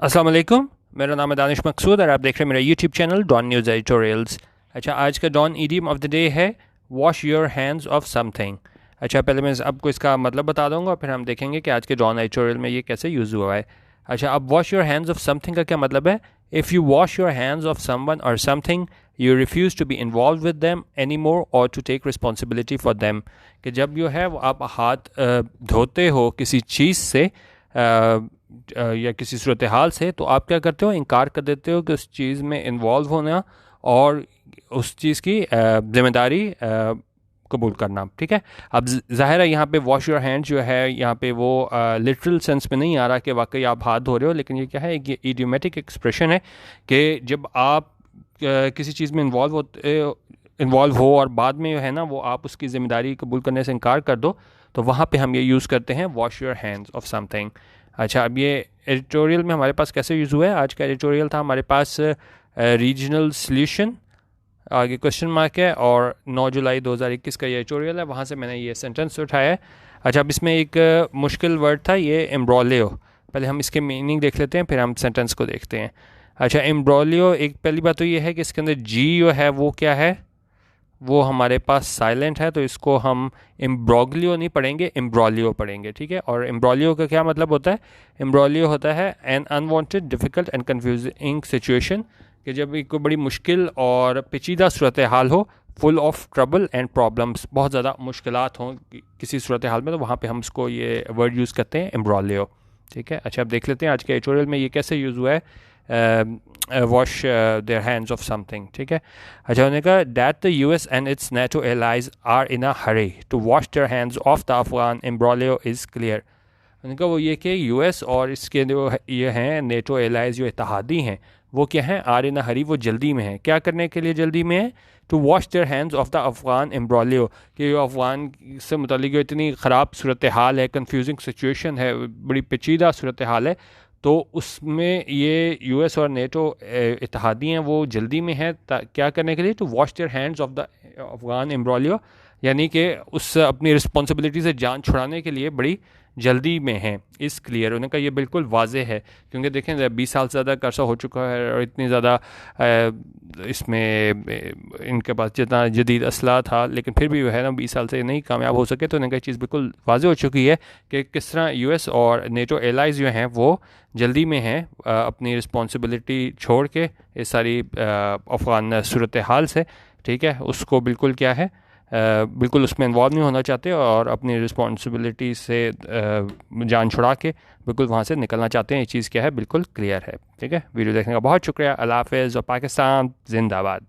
अस्सलाम वालेकुम। मेरा नाम है दानिश मकसूद और आप देख रहे हैं मेरा YouTube channel Dawn news editorials. अच्छा, आज का Dawn idiom of the day है wash your hands of something. अच्छा, पहले मैं आपको इसका मतलब बता दूंगा, फिर हम देखेंगे कि आज के डॉन एडिटोरियल में ये कैसे यूज़ हुआ है। अच्छा, अब wash your hands of something का क्या मतलब है? If you wash your hands of someone or something you refuse to be involve with them any more or to take responsibility for them. कि जब जो है वो आप हाथ धोते हो किसी चीज़ से या किसी सूरत हाल से, तो आप क्या करते हो? इनकार कर देते हो कि उस चीज़ में इन्वॉल्व होना और उस चीज़ की जिम्मेदारी कबूल करना। ठीक है, अब ज़ाहिर है यहाँ पे वॉश योर हैंड जो है यहाँ पे वो लिटरल सेंस में नहीं आ रहा कि वाकई आप हाथ धो रहे हो, लेकिन ये क्या है, ये इडियोमेटिक एक्सप्रेशन है कि जब आप किसी चीज़ में इन्वॉल्व हो और बाद में जो है ना वो आप उसकी ज़िम्मेदारी कबूल करने से इनकार कर दो, तो वहाँ पे हम ये यूज़ करते हैं wash your hands of something. अच्छा, अब ये एडिटोरियल में हमारे पास कैसे यूज़ हुआ है? आज का एडिटोरियल था हमारे पास रीजनल सॉल्यूशन, आगे क्वेश्चन मार्क है, और 9 जुलाई 2021 का ये एडिटोरियल है, वहाँ से मैंने ये सेंटेंस उठाया है। अच्छा, अब इसमें एक मुश्किल वर्ड था ये एम्ब्रोलियो। पहले हम इसके मीनिंग देख लेते हैं, फिर हम सेंटेंस को देखते हैं। अच्छा, एम्ब्रोलियो, एक पहली बात तो ये है कि इसके अंदर जी जो है वो क्या है, वो हमारे पास साइलेंट है, तो इसको हम एम्ब्रोग्लियो नहीं पढ़ेंगे, एम्ब्रोलियो पढ़ेंगे। ठीक है, और एम्ब्रोलियो का क्या मतलब होता है? एम्ब्रोलियो होता है an unwanted difficult and confusing situation, कि जब एक बड़ी मुश्किल और पेचीदा सूरत हाल हो, full of trouble and problems, बहुत ज़्यादा मुश्किलात हों किसी सूरत हाल में, तो वहाँ पे हम इसको ये वर्ड यूज़ करते हैं एम्ब्रोलियो। ठीक है, अच्छा अब देख लेते हैं आज के एडिटोरियल में ये कैसे यूज़ हुआ है wash their hands of something. ठीक है, अच्छा उन्होंने कहा that the US and its NATO allies are in a hurry to wash their hands of the Afghan imbroglio is clear. उन्होंने कहा वो ये कि यूएस और इसके जो ये हैं नेटो एलाइज जो इत्तेहादी हैं, वो क्या हैं? आर इन अ हरी, वो जल्दी में हैं। क्या करने के लिए जल्दी में है? To wash their hands of the Afghan imbroglio, कि अफगान से मुतल्लिक इतनी ख़राब सूरत हाल है, कन्फ्यूजिंग सिचुएशन है, बड़ी पेचीदा सूरत हाल है, तो उसमें ये यूएस और नेटो इत्तेहादी हैं, वो जल्दी में है क्या करने के लिए? To wash their hands of the Afghan imbroglio, यानी कि उस अपनी रिस्पॉन्सिबिलिटी से जान छुड़ाने के लिए बड़ी जल्दी में हैं। इस क्लियर, उन्होंने कहा ये बिल्कुल वाजे है, क्योंकि देखें 20 साल से ज़्यादा का अर्सा हो चुका है और इतनी ज़्यादा इसमें इनके पास जितना जदीद असला था, लेकिन फिर भी वो है ना 20 साल से नहीं कामयाब हो सके, तो उन्होंने कहा चीज़ बिल्कुल वाजे हो चुकी है कि किस तरह यूएस और नेटो एलाइज जो हैं वो जल्दी में हैं अपनी रिस्पॉन्सिबिलिटी छोड़ के इस सारी अफगान सूरत हाल से, ठीक है, उसको बिल्कुल क्या है, बिल्कुल उसमें इन्वॉल्व नहीं होना चाहते और अपनी रिस्पॉन्सिबिलिटी से जान छुड़ा के बिल्कुल वहाँ से निकलना चाहते हैं। ये चीज़ क्या है, बिल्कुल क्लियर है। ठीक है, वीडियो देखने का बहुत शुक्रिया। अल्लाह हाफ़िज़ और पाकिस्तान जिंदाबाद।